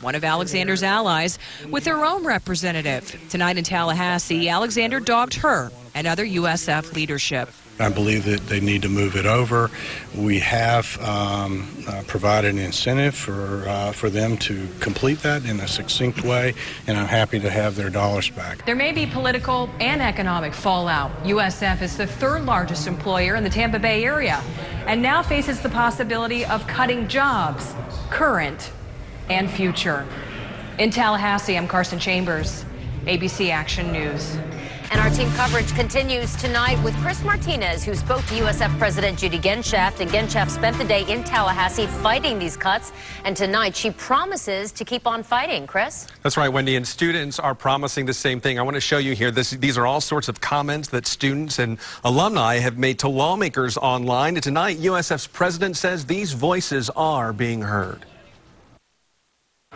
one of Alexander's allies, with her own representative. Tonight in Tallahassee, Alexander dogged her and other USF leadership. I believe that they need to move it over. We have provided an incentive for them to complete that in a succinct way, and I'm happy to have their dollars back. There may be political and economic fallout. USF is the third largest employer in the Tampa Bay area and now faces the possibility of cutting jobs, current and future. In Tallahassee, I'm Carson Chambers, ABC Action News. And our team coverage continues tonight with Chris Martinez, who spoke to USF President Judy Genshaft. And Genshaft spent the day in Tallahassee fighting these cuts. And tonight she promises to keep on fighting. Chris? That's right, Wendy. And students are promising the same thing. I want to show you here. These are all sorts of comments that students and alumni have made to lawmakers online. And tonight, USF's president says these voices are being heard.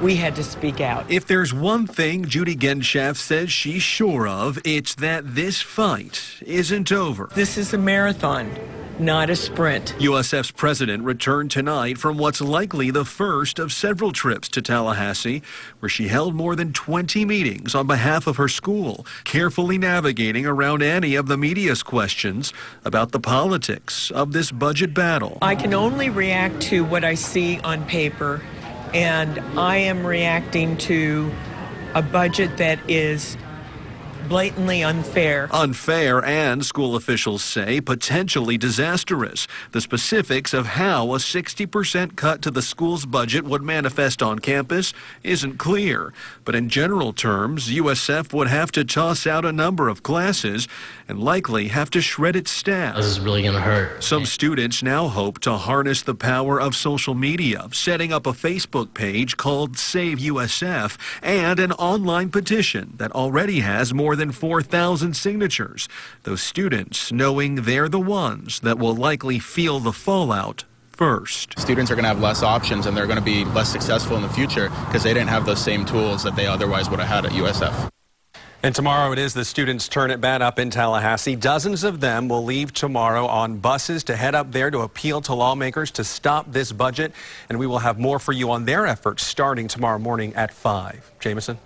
We had to speak out. If there's one thing Judy Genshaft says she's sure of, it's that this fight isn't over. This is a marathon, not a sprint. USF's president returned tonight from what's likely the first of several trips to Tallahassee, where she held more than 20 meetings on behalf of her school, carefully navigating around any of the media's questions about the politics of this budget battle. I can only react to what I see on paper. And I am reacting to a budget that is blatantly unfair. Unfair and, school officials say, potentially disastrous. The specifics of how a 60% cut to the school's budget would manifest on campus isn't clear. But in general terms, USF would have to toss out a number of classes and likely have to shred its staff. This is really going to hurt. Some students now hope to harness the power of social media, setting up a Facebook page called Save USF and an online petition that already has more than 4,000 signatures. Those students knowing they're the ones that will likely feel the fallout first. Students are going to have less options and they're going to be less successful in the future because they didn't have those same tools that they otherwise would have had at USF. And tomorrow it is the students' turn at bat up in Tallahassee. Dozens of them will leave tomorrow on buses to head up there to appeal to lawmakers to stop this budget. And we will have more for you on their efforts starting tomorrow morning at 5. Jameson?